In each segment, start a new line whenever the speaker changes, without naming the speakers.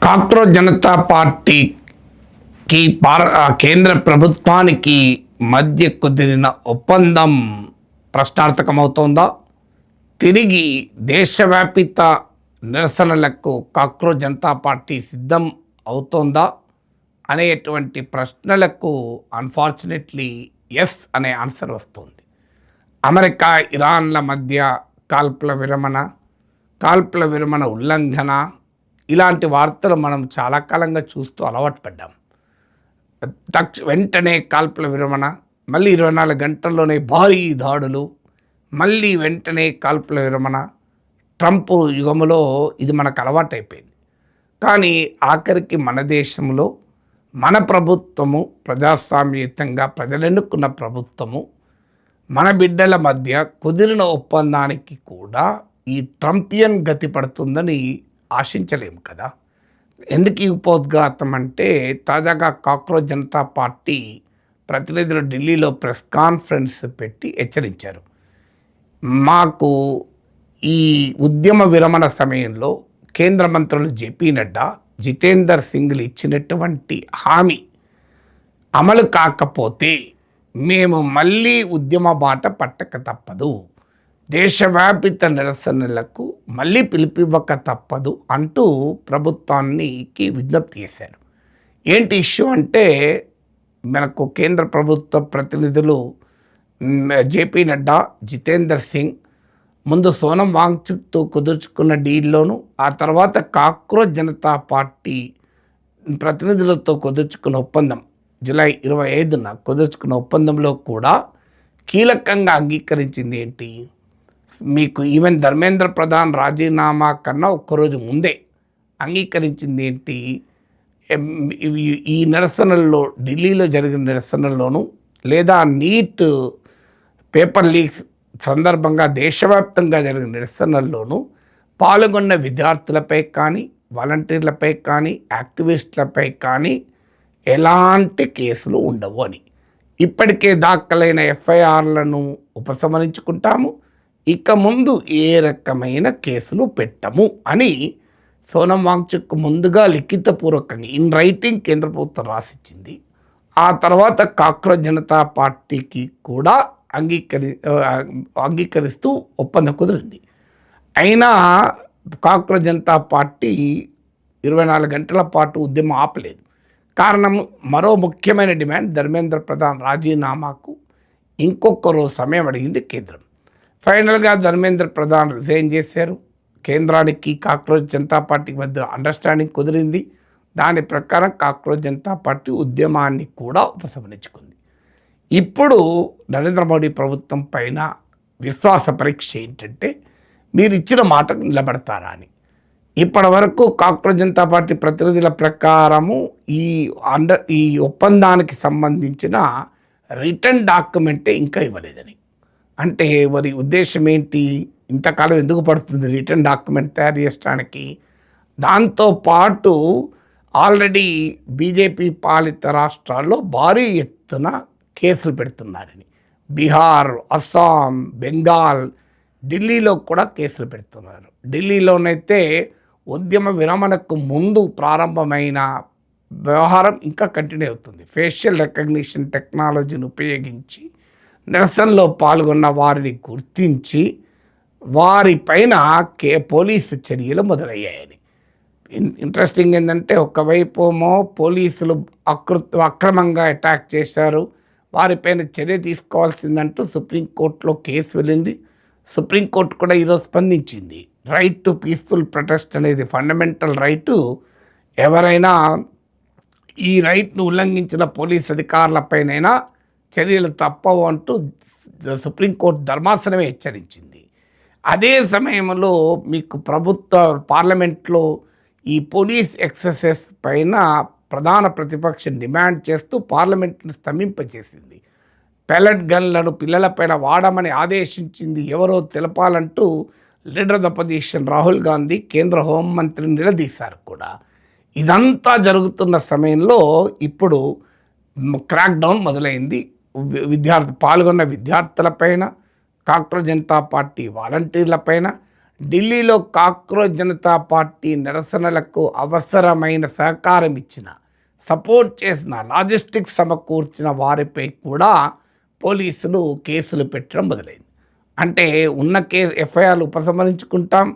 Cockroach Janata పార్టీకి కేంద్ర ప్రభుత్వానికి మధ్య కుదిరిన ఒప్పందం ప్రశ్నార్థకమవుతోందా? తిరిగి దేశవ్యాపిత నిరసనలకు కాక్రోచ్ జనతా పార్టీ సిద్ధం అవుతోందా అనేటువంటి ప్రశ్నలకు అన్ఫార్చునేట్లీ ఎస్ అనే ఆన్సర్ వస్తుంది. అమెరికా ఇరాన్ల మధ్య కాల్పుల విరమణ ఉల్లంఘన ఇలాంటి వార్తలు మనం చాలా కాలంగా చూస్తూ అలవాటు పడ్డాం. వెంటనే కాల్పుల విరమణ, మళ్ళీ 24 గంటల్లోనే భారీ దాడులు, మళ్ళీ వెంటనే కాల్పుల విరమణ. ట్రంప్ యుగంలో ఇది మనకు అలవాటైపోయింది. కానీ ఆఖరికి మన దేశంలో మన ప్రభుత్వము ప్రజాస్వామ్యయుతంగా ప్రజలెన్నుకున్న ప్రభుత్వము మన బిడ్డల మధ్య కుదిరిన ఒప్పందానికి కూడా ఈ ట్రంపియన్ గతి పడుతుందని ఆశించలేము కదా. ఎందుకు ఈ ఉపోద్ఘాతం అంటే, తాజాగా కాక్రోచ్ జనతా పార్టీ ప్రతినిధులు ఢిల్లీలో ప్రెస్ కాన్ఫరెన్స్ పెట్టి హెచ్చరించారు. మాకు ఈ ఉద్యమ విరమణ సమయంలో కేంద్ర మంత్రులు జేపీ నడ్డా, జితేందర్ సింగ్లు ఇచ్చినటువంటి హామీ అమలు కాకపోతే మేము మళ్ళీ ఉద్యమ బాట పట్టక తప్పదు, దేశవ్యాపిత నిరసనలకు మళ్ళీ పిలిపివ్వక తప్పదు అంటూ ప్రభుత్వానికి విజ్ఞప్తి చేశారు. ఏంటి ఇష్యూ అంటే, మనకు కేంద్ర ప్రభుత్వ ప్రతినిధులు జేపీ నడ్డా, జితేందర్ సింగ్ ముందు సోనం వాంగ్చుక్తో కుదుర్చుకున్న డీల్లోను, ఆ తర్వాత కాక్రోచ్ జనతా పార్టీ ప్రతినిధులతో కుదుర్చుకున్న ఒప్పందం జూలై 25న కుదుర్చుకున్న ఒప్పందంలో కూడా కీలకంగా అంగీకరించింది ఏంటి? మీకు ఈవెన్ ధర్మేంద్ర ప్రధాన్ రాజీనామా కన్నా ఒక్కరోజు ముందే అంగీకరించింది ఏంటి? ఈ నిరసనల్లో, ఢిల్లీలో జరిగిన నిరసనల్లోనూ లేదా నీట్ పేపర్ లీక్స్ సందర్భంగా దేశవ్యాప్తంగా జరిగిన నిరసనల్లోనూ పాల్గొన్న విద్యార్థులపై కానీ, వాలంటీర్లపై కానీ, యాక్టివిస్టులపై కానీ ఎలాంటి కేసులు ఉండవు అని. ఇప్పటికే దాఖలైన ఎఫ్ఐఆర్లను ఉపసంహరించుకుంటాము, ఇక ముందు ఏ రకమైన కేసులు పెట్టము అని సోనం వాంగ్చుక్ ముందుగా లిఖితపూర్వకంగా ఇన్ రైటింగ్ కేంద్ర ప్రభుత్వం రాసిచ్చింది. ఆ తర్వాత కాక్రోచ్ జనతా పార్టీకి కూడా అంగీకరిస్తూ ఒప్పందం కుదిరింది. అయినా కాక్రోచ్ జనతా పార్టీ 24 గంటల పాటు ఉద్యమం ఆపలేదు. కారణం, మరో ముఖ్యమైన డిమాండ్ ధర్మేంద్ర ప్రధాన్ రాజీనామాకు ఇంకొక రోజు సమయం అడిగింది కేంద్రం. ఫైనల్గా ధర్మేంద్ర ప్రధాన్ రిజైన్ చేశారు. కేంద్రానికి కాక్రోచ్ జనతా పార్టీకి మధ్య అండర్స్టాండింగ్ కుదిరింది. దాని ప్రకారం కాక్రోచ్ జనతా పార్టీ ఉద్యమాన్ని కూడా ఉపసంహరించుకుంది. ఇప్పుడు నరేంద్ర మోడీ ప్రభుత్వం పైన విశ్వాస పరీక్ష ఏంటంటే, మీరు ఇచ్చిన మాటకు నిలబడతారా అని. ఇప్పటి వరకు కాక్రోచ్ జనతా పార్టీ ప్రతినిధుల ప్రకారము ఈ ఒప్పందానికి సంబంధించిన రిటర్న్ డాక్యుమెంటే ఇంకా ఇవ్వలేదని. అంటే వారి ఉద్దేశం ఏంటి? ఇంతకాలం ఎందుకు పడుతుంది రిటర్న్ డాక్యుమెంట్ తయారు చేయడానికి? దాంతోపాటు ఆల్రెడీ బీజేపీ పాలిత రాష్ట్రాల్లో భారీ ఎత్తున కేసులు పెడుతున్నారని. బీహార్, అస్సాం, బెంగాల్, ఢిల్లీలో కూడా కేసులు పెడుతున్నారు. ఢిల్లీలోనైతే ఉద్యమ విరమణకు ముందు ప్రారంభమైన వ్యవహారం ఇంకా కంటిన్యూ అవుతుంది. ఫేషియల్ రికగ్నిషన్ టెక్నాలజీని ఉపయోగించి నిరసనలో పాల్గొన్న వారిని గుర్తించి వారిపైన పోలీసు చర్యలు మొదలయ్యాయని. ఇంట్రెస్టింగ్ ఏంటంటే, ఒకవైపు పోలీసులు అక్రమంగా అటాక్ చేశారు, వారిపైన చర్య తీసుకోవాల్సిందంటూ సుప్రీంకోర్టులో కేసు వెళ్ళింది. సుప్రీంకోర్టు కూడా ఈరోజు స్పందించింది. రైట్ టు పీస్ఫుల్ ప్రొటెస్ట్ అనేది ఫండమెంటల్ రైటు. ఎవరైనా ఈ రైట్ను ఉల్లంఘించిన పోలీస్ అధికారులపైనైనా చర్యలు తప్పవు అంటూ సుప్రీంకోర్టు ధర్మాసనమే హెచ్చరించింది. అదే సమయంలో మీకు పార్లమెంట్లో ఈ పోలీస్ ఎక్సెసెస్ పైన ప్రధాన ప్రతిపక్షం డిమాండ్ చేస్తూ పార్లమెంట్ను స్తంభింపచేసింది. పెల్లెట్ గన్లను పిల్లలపైన వాడమని ఆదేశించింది ఎవరో తెలపాలంటూ leader of the opposition Rahul Gandhi కేంద్ర హోంమంత్రిని నిలదీశారు కూడా. ఇదంతా జరుగుతున్న సమయంలో ఇప్పుడు క్రాక్ డౌన్ మొదలైంది. పాల్గొన్న విద్యార్థులపైన, కాక్రోచ్ జనతా పార్టీ వాలంటీర్లపైన, ఢిల్లీలో కాక్రోచ్ జనతా పార్టీ నిరసనలకు అవసరమైన సహకారం ఇచ్చిన, సపోర్ట్ చేసిన, లాజిస్టిక్స్ సమకూర్చిన వారిపై కూడా పోలీసులు కేసులు పెట్టడం మొదలైంది. అంటే ఉన్న ఎఫ్ఐఆర్లు ఉపసంహరించుకుంటాం,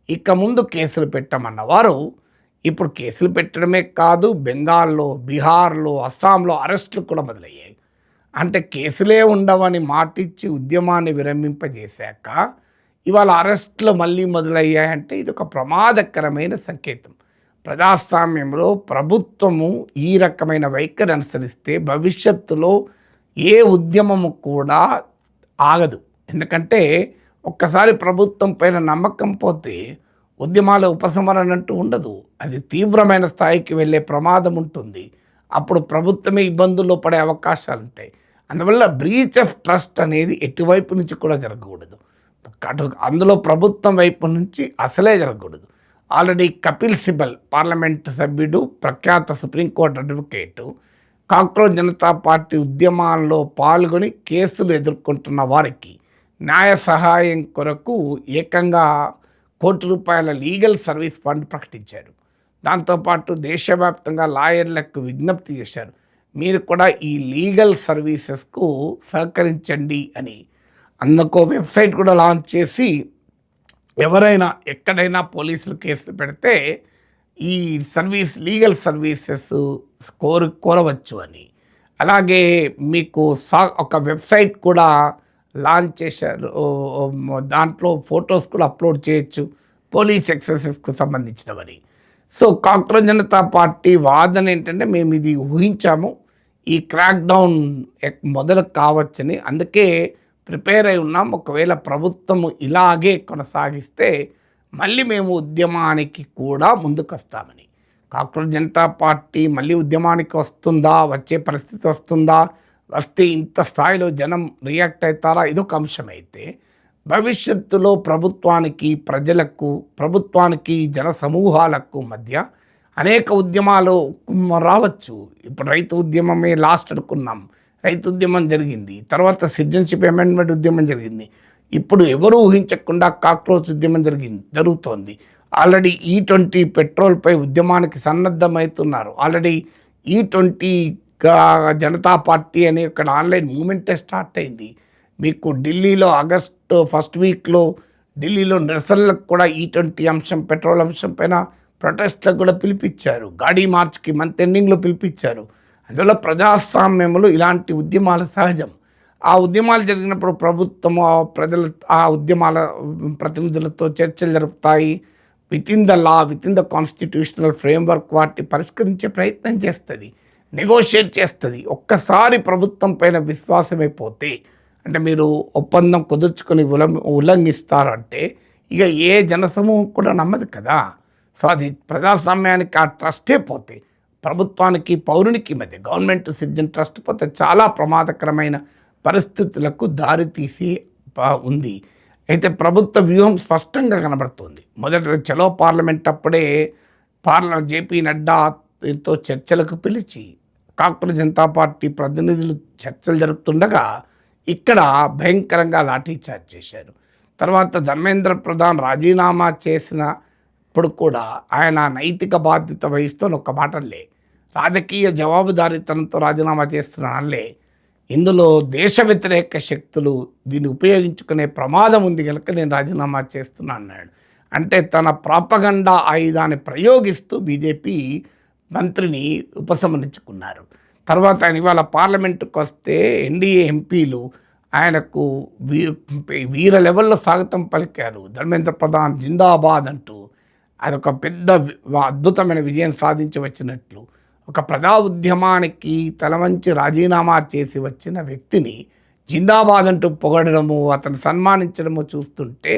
ఇక ముందు కేసులు పెట్టమన్న వారు ఇప్పుడు కేసులు పెట్టడమే కాదు, బెంగాల్లో, బీహార్లో, అస్సాంలో అరెస్టులు కూడా మొదలయ్యాయి. అంటే కేసులే ఉండవని మాటిచ్చి ఉద్యమాన్ని విరమింపజేశాక ఇవాళ అరెస్టులు మళ్ళీ మొదలయ్యాయంటే ఇది ఒక ప్రమాదకరమైన సంకేతం. ప్రజాస్వామ్యంలో ప్రభుత్వము ఈ రకమైన వైఖరి అనుసరిస్తే భవిష్యత్తులో ఏ ఉద్యమము కూడా ఆగదు. ఎందుకంటే ఒక్కసారి ప్రభుత్వం పైన నమ్మకం పోతే ఉద్యమాల ఉపసంహరణ అంటూ ఉండదు. అది తీవ్రమైన స్థాయికి వెళ్ళే ప్రమాదం ఉంటుంది. అప్పుడు ప్రభుత్వమే ఇబ్బందుల్లో పడే అవకాశాలు ఉంటాయి. అందువల్ల బ్రీచ్ ఆఫ్ ట్రస్ట్ అనేది ఎటువైపు నుంచి కూడా జరగకూడదు. అందులో ప్రభుత్వం వైపు నుంచి అసలే జరగకూడదు. ఆల్రెడీ కపిల్ సిబల్ పార్లమెంటు సభ్యుడు, ప్రఖ్యాత supreme court advocate, cockroach Janata party ఉద్యమాల్లో పాల్గొని కేసులు ఎదుర్కొంటున్న వారికి న్యాయ సహాయం కొరకు ఏకంగా ₹1,00,00,000 లీగల్ సర్వీస్ ఫండ్ ప్రకటించారు. దాంతోపాటు దేశవ్యాప్తంగా లాయర్లకు విజ్ఞప్తి చేశారు, మీరు కూడా ఈ లీగల్ సర్వీసెస్కు సహకరించండి అని. అందుకో వెబ్సైట్ కూడా లాంచ్ చేసి ఎవరైనా ఎక్కడైనా పోలీసులు కేసులు పెడితే ఈ లీగల్ సర్వీసెస్ కోరవచ్చు అని. అలాగే మీకు ఒక వెబ్సైట్ కూడా లాంచ్ చేశారు. దాంట్లో ఫొటోస్ కూడా అప్లోడ్ చేయొచ్చు పోలీస్ ఎక్సర్సైజ్కు సంబంధించినవని. సో కాక్రోచ్ జనతా పార్టీ వాదన ఏంటంటే మేము ఇది ఊహించాము, ఈ క్రాక్ డౌన్ మొదలు కావచ్చని, అందుకే ప్రిపేర్ అయి ఉన్నాం. ఒకవేళ ప్రభుత్వం ఇలాగే కొనసాగిస్తే మళ్ళీ మేము ఉద్యమానికి కూడా ముందుకు వస్తామని. కాక్రోచ్ జనతా పార్టీ మళ్ళీ ఉద్యమానికి వస్తుందా, వచ్చే పరిస్థితి వస్తుందా, వస్తే ఇంత స్థాయిలో జనం రియాక్ట్ అవుతారా, ఇదొక అంశం అయితే భవిష్యత్తులో ప్రభుత్వానికి, ప్రజలకు, ప్రభుత్వానికి, జన సమూహాలకు మధ్య అనేక ఉద్యమాలు రావచ్చు. ఇప్పుడు రైతు ఉద్యమమే లాస్ట్ అనుకున్నాం, రైతు ఉద్యమం జరిగింది, తర్వాత సిటిజన్షిప్ అమెండ్మెంట్ ఉద్యమం జరిగింది, ఇప్పుడు ఎవరు ఊహించకుండా కాక్రోచ్ ఉద్యమం జరుగుతోంది. ఆల్రెడీ E20 పెట్రోల్పై ఉద్యమానికి సన్నద్ధమవుతున్నారు. ఆల్రెడీ E20 జనతా పార్టీ అనే ఇక్కడ ఆన్లైన్ మూమెంటే స్టార్ట్ అయింది. మీకు ఢిల్లీలో ఆగస్టు ఫస్ట్ వీక్లో ఢిల్లీలో నిరసనలకు కూడా E20 అంశం, పెట్రోల్ అంశం పైన ప్రొటెస్ట్లకు కూడా పిలిపించారు. గాడీ మార్చ్కి మంత్ ఎండింగ్లో పిలిపించారు. అందువల్ల ప్రజాస్వామ్యంలో ఇలాంటి ఉద్యమాలు సహజం. ఆ ఉద్యమాలు జరిగినప్పుడు ప్రభుత్వము ఆ ఉద్యమాల ప్రతినిధులతో చర్చలు జరుపుతాయి. With in the constitutional framework వాటిని పరిష్కరించే ప్రయత్నం చేస్తుంది, నెగోషియేట్ చేస్తుంది. ఒక్కసారి ప్రభుత్వం పైన విశ్వాసమైపోతే, అంటే మీరు ఒప్పందం కుదుర్చుకొని ఉల్లంఘిస్తారంటే ఇక ఏ జనసమూహం కూడా నమ్మదు కదా. సో అది ప్రజాస్వామ్యానికి ఆ ట్రస్టే పోతే, ప్రభుత్వానికి పౌరునికి మధ్య గవర్నమెంట్ సిటిజన్ ట్రస్ట్ పోతే చాలా ప్రమాదకరమైన పరిస్థితులకు దారితీసి ఉంది. అయితే ప్రభుత్వ వ్యూహం స్పష్టంగా కనబడుతుంది. మొదట చలో పార్లమెంట్ అప్పుడే జేపీ నడ్డాతో చర్చలకు పిలిచి కాక్రోచ్ జనతా పార్టీ ప్రతినిధులు చర్చలు జరుపుతుండగా ఇక్కడ భయంకరంగా లాఠీచార్జ్ చేశారు. తర్వాత ధర్మేంద్ర ప్రధాన్ రాజీనామా చేసినప్పుడు కూడా ఆయన నైతిక బాధ్యత వహిస్తూ ఒక మాటలే, రాజకీయ జవాబుదారీతనంతో రాజీనామా చేస్తున్నానలే, ఇందులో దేశ వ్యతిరేక శక్తులు దీన్ని ఉపయోగించుకునే ప్రమాదం ఉంది కనుక నేను రాజీనామా చేస్తున్నా అన్నాడు. అంటే తన ప్రాపగండా ఆయుధాన్ని ప్రయోగిస్తూ బీజేపీ మంత్రిని ఉపసంహరించుకున్నారు. తర్వాత ఆయన ఇవాళ పార్లమెంటుకు వస్తే ఎన్డీఏ ఎంపీలు ఆయనకు వీర లెవెల్లో స్వాగతం పలికారు. ధర్మేంద్ర ప్రధాన్ జిందాబాద్ అంటూ అదొక పెద్ద అద్భుతమైన విజయం సాధించి వచ్చినట్లు. ఒక ప్రజా ఉద్యమానికి తలవంచి రాజీనామా చేసి వచ్చిన వ్యక్తిని జిందాబాద్ అంటూ పొగడము, అతను సన్మానించడము చూస్తుంటే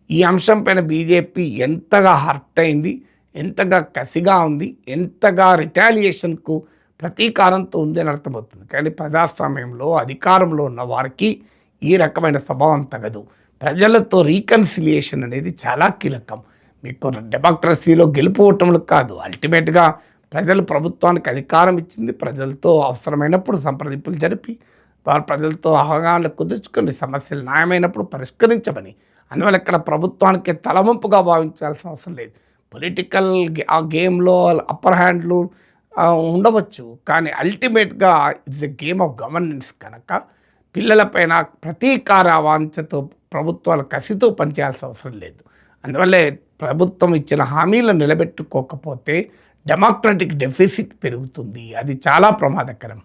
ఈ అంశం పైన బీజేపీ ఎంతగా హర్ట్ అయింది, ఎంతగా కసిగా ఉంది, ఎంతగా రిటాలియేషన్కు ప్రతీకారంతో ఉంది అని అర్థమవుతుంది. కానీ ప్రజాస్వామ్యంలో అధికారంలో ఉన్న వారికి ఈ రకమైన స్వభావం తగదు. ప్రజలతో రీకన్సిలియేషన్ అనేది చాలా కీలకం. మీకు డెమోక్రసీలో గెలుపోవటంలో కాదు, అల్టిమేట్గా ప్రజలు ప్రభుత్వానికి అధికారం ఇచ్చింది, ప్రజలతో అవసరమైనప్పుడు సంప్రదింపులు జరిపి వారు ప్రజలతో అవగాహన కుదుర్చుకొని సమస్యలు న్యాయమైనప్పుడు పరిష్కరించమని. అందువల్ల ఇక్కడ ప్రభుత్వానికి తలవంపుగా భావించాల్సిన అవసరం లేదు. పొలిటికల్ ఆ గేమ్లో అప్పర్ హ్యాండ్లు ఉండవచ్చు, కానీ అల్టిమేట్గా it's a game of governance కనుక పిల్లలపైన ప్రతీకార వాంఛతో ప్రభుత్వాలు కసితో పనిచేయాల్సిన అవసరం లేదు. అందువల్లే ప్రభుత్వం ఇచ్చిన హామీలను నిలబెట్టుకోకపోతే డెమోక్రటిక్ డెఫిసిట్ పెరుగుతుంది. అది చాలా ప్రమాదకరం.